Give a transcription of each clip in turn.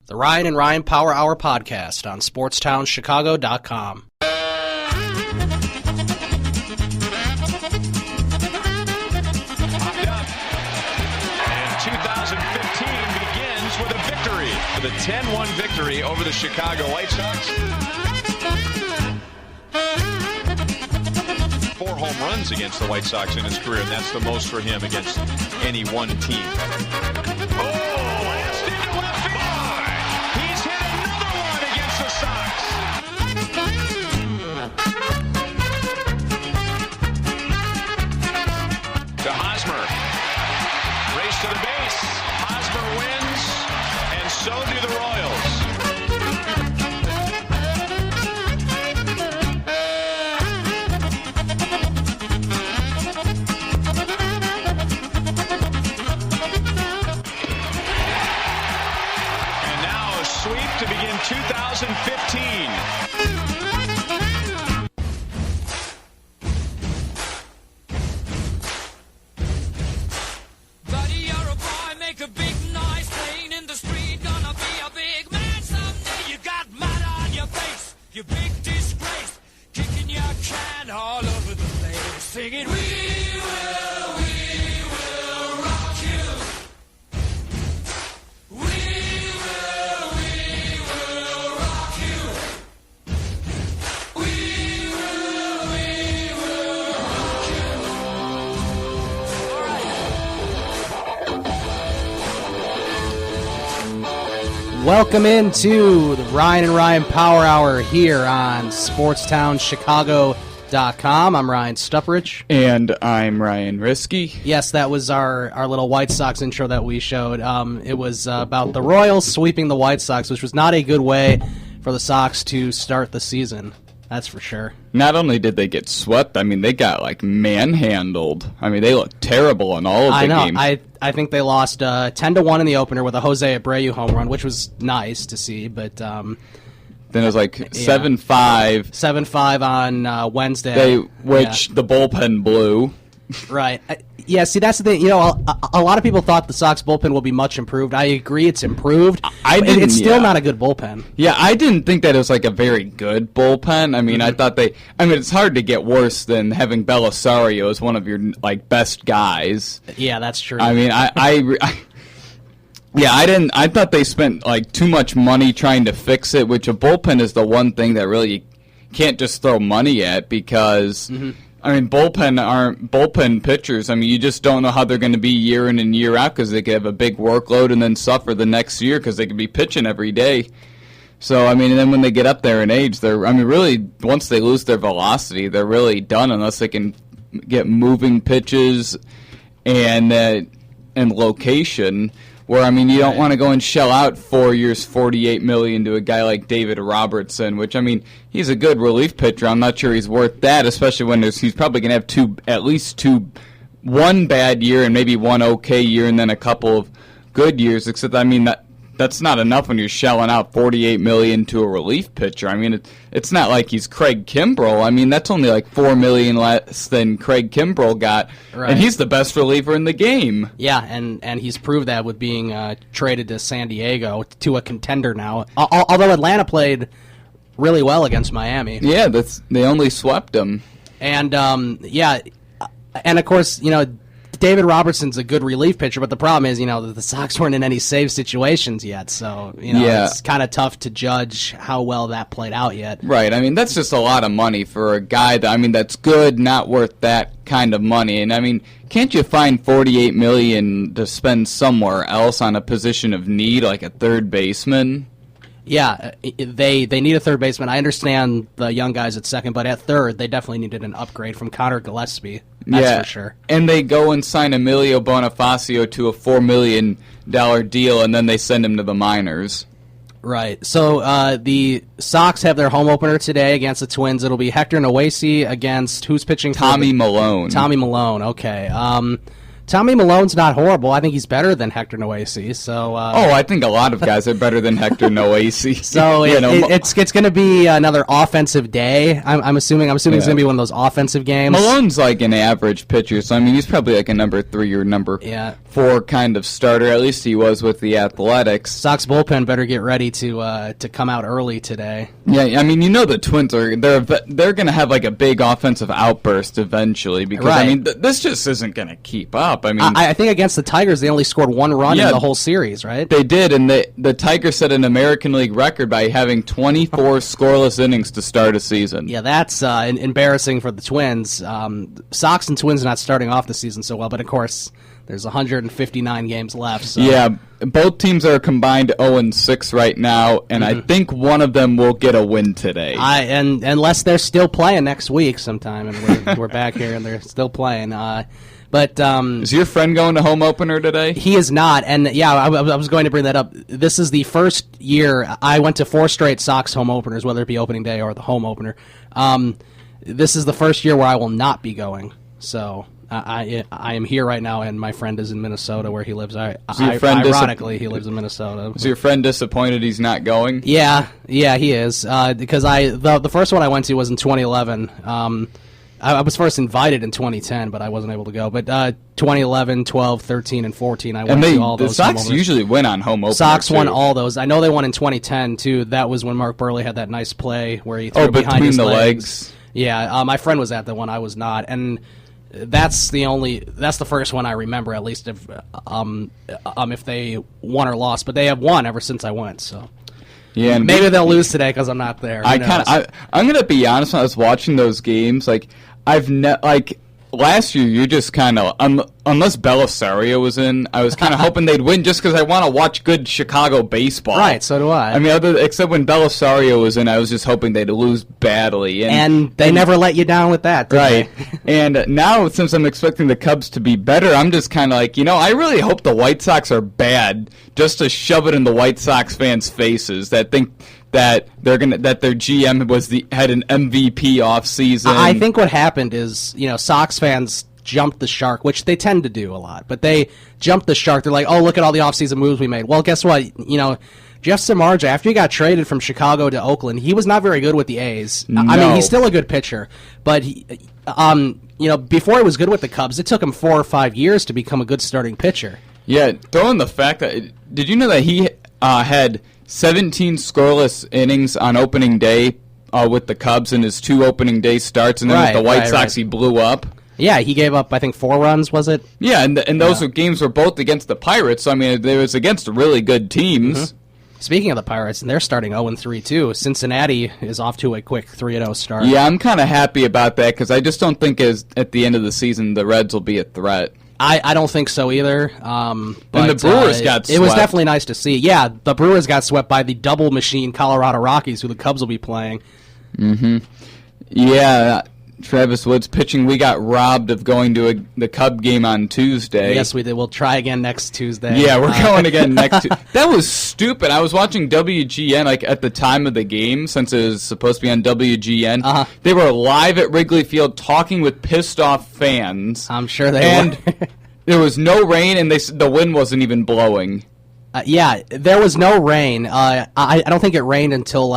The Ryan and Ryan Power Hour podcast on SportsTownChicago.com. And 2015 begins with a victory. With a 10-1 victory over the Chicago White Sox. 4 home runs against the White Sox in his career, and that's the most for him against any one team. Blast into left field. He's hit another one against the Sox. To Hosmer. Race to the base. Hosmer wins, and so do the Royals. And now a sweep to begin 2015. Buddy, you're a boy, make a big noise, playing in the street, gonna be a big man someday. You got mud on your face, you big disgrace, kicking your can all over the place, singing, we will rock you. We will rock you. We will rock you. All right. Welcome into the Ryan and Ryan Power Hour here on SportsTownChicago.com. I'm Ryan Stuprich. And I'm Ryan Risky. Yes, that was our little White Sox intro that we showed. It was about the Royals sweeping the White Sox, which was not a good way for the Sox to start the season. That's for sure. Not only did they get swept, I mean, they got, manhandled. I mean, they looked terrible in all of the games. I think they lost 10-1 in the opener with a Jose Abreu home run, which was nice to see, but... then it was 7-5. 7-5 on Wednesday. The bullpen blew. Right. Yeah, see, that's the thing. You know, a lot of people thought the Sox bullpen will be much improved. I agree it's improved. It's still not a good bullpen. Yeah, I didn't think that it was a very good bullpen. I mean, I thought it's hard to get worse than having Belisario as one of your, best guys. Yeah, that's true. I mean, I thought they spent, too much money trying to fix it, which a bullpen is the one thing that really you can't just throw money at because... I mean, bullpen pitchers. I mean, you just don't know how they're going to be year in and year out because they could have a big workload and then suffer the next year because they could be pitching every day. So, I mean, and then when they get up there in age, really, once they lose their velocity, they're really done unless they can get moving pitches and location. Where, I mean, you don't want to go and shell out 4 years, $48 million to a guy like David Robertson, which, I mean, he's a good relief pitcher. I'm not sure he's worth that, especially when he's probably going to have at least one bad year and maybe one okay year and then a couple of good years, except, I mean, that's not enough when you're shelling out $48 million to a relief pitcher. I mean, it's not like he's Craig Kimbrell. I mean, that's only $4 million less than Craig Kimbrell got, right. And he's the best reliever in the game. Yeah, and he's proved that with being traded to San Diego, to a contender now. Although Atlanta played really well against Miami. Yeah, they only swept him. And, and of course, David Robertson's a good relief pitcher, but the problem is, the Sox weren't in any save situations yet, so, it's kind of tough to judge how well that played out yet. Right, I mean, that's just a lot of money for a guy that's good, not worth that kind of money, and I mean, can't you find $48 million to spend somewhere else on a position of need, like a third baseman? Yeah, they need a third baseman. I understand the young guys at second, but at third, they definitely needed an upgrade from Connor Gillespie. That's for sure. And they go and sign Emilio Bonifacio to a $4 million deal, and then they send him to the minors. Right. So the Sox have their home opener today against the Twins. It'll be Hector Noesi against who's pitching? Tommy Malone. Tommy Malone. Okay. Tommy Malone's not horrible. I think he's better than Hector Noesi. So I think a lot of guys are better than Hector Noesi. So it's going to be another offensive day. I'm assuming it's going to be one of those offensive games. Malone's like an average pitcher, so I mean he's probably like a number 3 or number 4 kind of starter. At least he was with the Athletics. Sox bullpen better get ready to come out early today. Yeah, I mean the Twins they're going to have like a big offensive outburst eventually because I mean this just isn't going to keep up. I mean I think against the Tigers they only scored 1 run in the whole series, right? They did, and the Tigers set an American League record by having 24 scoreless innings to start a season. Yeah, that's embarrassing for the Twins. Sox and Twins are not starting off the season so well, but of course there's 159 games left. So. Yeah, both teams are combined 0-6 right now, and I think one of them will get a win today. And unless they're still playing next week sometime, and we're back here and they're still playing. But is your friend going to home opener today? He is not, and I was going to bring that up. This is the first year I went to 4 straight Sox home openers, whether it be opening day or the home opener. This is the first year where I will not be going. So I am here right now, and my friend is in Minnesota, where he lives. Ironically, he lives in Minnesota. Is your friend disappointed he's not going? Yeah, he is. Because the first one I went to was in 2011. I was first invited in 2010, but I wasn't able to go. But 2011, 12, 13, and 14, I went to all those. The Sox usually win on home openers. Sox won all those. I know they won in 2010 too. That was when Mark Burley had that nice play where he threw behind his legs. Yeah, my friend was at the one. I was not, and that's the first one I remember, at least if they won or lost. But they have won ever since I went. So. Yeah, and maybe they'll lose today because I'm not there. I'm gonna be honest. When I was watching those games, last year, you just kind of unless Belisario was in, I was kind of hoping they'd win just because I want to watch good Chicago baseball. Right, so do I. I mean, except when Belisario was in, I was just hoping they'd lose badly. And they never let you down with that, did right? They? And now, since I'm expecting the Cubs to be better, I'm just kind of like, I really hope the White Sox are bad just to shove it in the White Sox fans' faces that think that their GM had an MVP off season. I think what happened is, Sox fans jumped the shark, which they tend to do a lot, but they jumped the shark. They're like, oh, look at all the offseason moves we made. Well, guess what? Jeff Samardzija, after he got traded from Chicago to Oakland, he was not very good with the A's. No. I mean, he's still a good pitcher, but before he was good with the Cubs, it took him 4 or 5 years to become a good starting pitcher. Yeah, throwing the fact that did you know that he had 17 scoreless innings on opening day with the Cubs in his 2 opening day starts, and then with the White Sox he blew up. Yeah, he gave up, I think, 4 runs, was it? Yeah, and those games were both against the Pirates, so I mean, it was against really good teams. Mm-hmm. Speaking of the Pirates, and they're starting 0-3 too. Cincinnati is off to a quick 3-0 start. Yeah, I'm kind of happy about that because I just don't think at the end of the season the Reds will be a threat. I don't think so either. But, and the Brewers got swept. It was definitely nice to see. Yeah, the Brewers got swept by the double machine Colorado Rockies, who the Cubs will be playing. Mm-hmm. Yeah, Travis Woods pitching. We got robbed of going to the Cub game on Tuesday. Yes, we did. We'll try again next Tuesday. Yeah, we're going again next Tuesday. That was stupid. I was watching WGN at the time of the game, since it was supposed to be on WGN. Uh-huh. They were live at Wrigley Field talking with pissed off fans. I'm sure they were. There was no rain, and the wind wasn't even blowing. Yeah, there was no rain. I don't think it rained until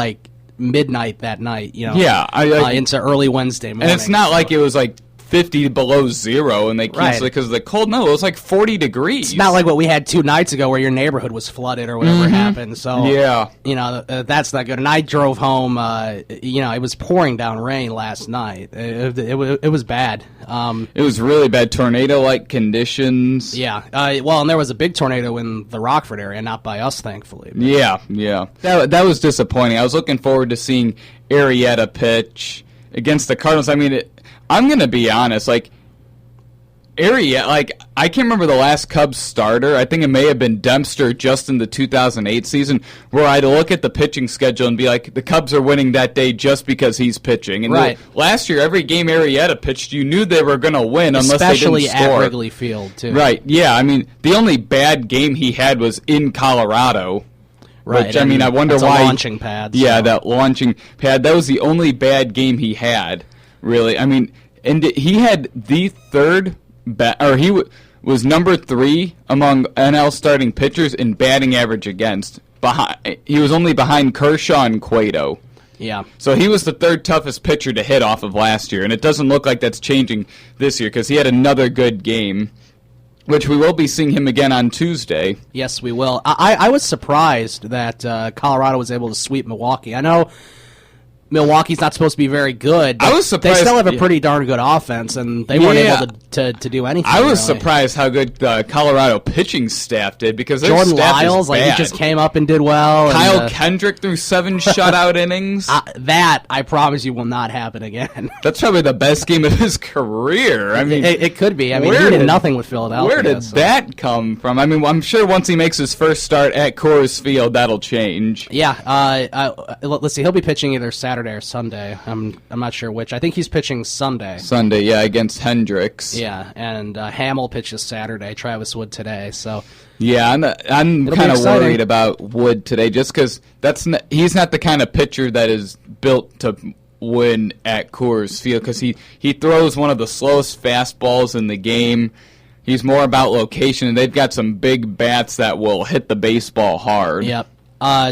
midnight that night, Yeah, into early Wednesday morning. And it's not like it was 50 below zero and they canceled it because of the cold. No, it was 40 degrees. It's not like what we had 2 nights ago where your neighborhood was flooded or whatever happened. So, yeah. That's not good. And I drove home, it was pouring down rain last night. It was bad. It was really bad. Tornado-like conditions. Yeah. And there was a big tornado in the Rockford area, not by us, thankfully. But. Yeah. That was disappointing. I was looking forward to seeing Arrieta pitch against the Cardinals. I mean, I'm going to be honest, Arrieta, I can't remember the last Cubs starter. I think it may have been Dempster just in the 2008 season, where I'd look at the pitching schedule and be like, the Cubs are winning that day just because he's pitching. And last year, every game Arrieta pitched, you knew they were going to win unless they didn't score. Especially at Wrigley Field, too. Right, yeah. I mean, the only bad game he had was in Colorado. Right, which, I mean, I wonder why. That's a launching pad. Yeah, that launching pad. That was the only bad game he had, really. I mean, and he had the third was number 3 among NL starting pitchers in batting average against. He was only behind Kershaw and Cueto. Yeah. So he was the 3rd toughest pitcher to hit off of last year, and it doesn't look like that's changing this year because he had another good game, which we will be seeing him again on Tuesday. Yes, we will. I was surprised that Colorado was able to sweep Milwaukee. I know Milwaukee's not supposed to be very good, but I was surprised. They still have a pretty darn good offense, and they weren't able to do anything. I was really. surprised how good the Colorado pitching staff did because their Jordan staff Lyles, is like bad. he just came up and did well. Kyle Kendrick threw 7 shutout innings. That I promise you will not happen again. That's probably the best game of his career. I mean, it could be. I mean, he did nothing with Philadelphia. Where did that come from? I mean, I'm sure once he makes his first start at Coors Field, that'll change. Yeah. Let's see. He'll be pitching either Saturday or Sunday. I'm not sure which. I think he's pitching Sunday. Sunday, yeah, against Hendricks. Yeah, and Hamill pitches Saturday. Travis Wood today. So yeah, I'm kind of worried about Wood today, just because he's not the kind of pitcher that is built to win at Coors Field, because he throws one of the slowest fastballs in the game. He's more about location, and they've got some big bats that will hit the baseball hard. Yep.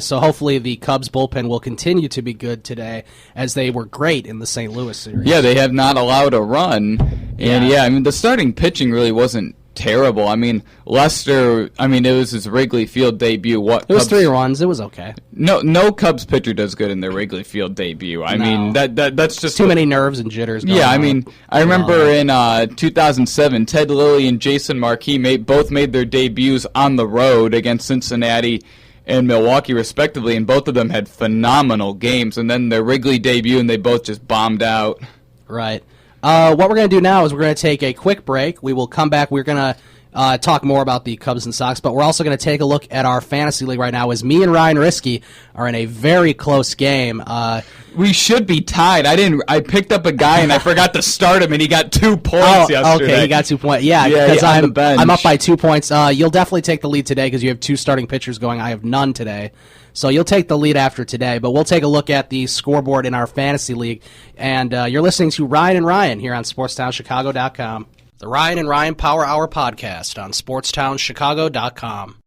So hopefully the Cubs bullpen will continue to be good today, as they were great in the St. Louis series. Yeah, they have not allowed a run. And I mean, the starting pitching really wasn't terrible. I mean, Lester, it was his Wrigley Field debut. It was 3 runs. It was okay. No Cubs pitcher does good in their Wrigley Field debut. I mean, that's just too many nerves and jitters going on. I mean, I remember in 2007, Ted Lilly and Jason Marquis both made their debuts on the road against Cincinnati and Milwaukee, respectively, and both of them had phenomenal games. And then their Wrigley debut, and they both just bombed out. Right. What we're going to do now is we're going to take a quick break. We will come back. We're going to talk more about the Cubs and Sox, but we're also going to take a look at our fantasy league right now, as me and Ryan Risky are in a very close game. We should be tied. I picked up a guy and I forgot to start him, and he got 2 points yesterday. Okay, he got 2 points. Yeah, because I'm up by 2 points. You'll definitely take the lead today because you have 2 starting pitchers going. I have none today. So you'll take the lead after today, but we'll take a look at the scoreboard in our fantasy league. And you're listening to Ryan and Ryan here on SportsTownChicago.com. The Ryan and Ryan Power Hour podcast on SportsTownChicago.com.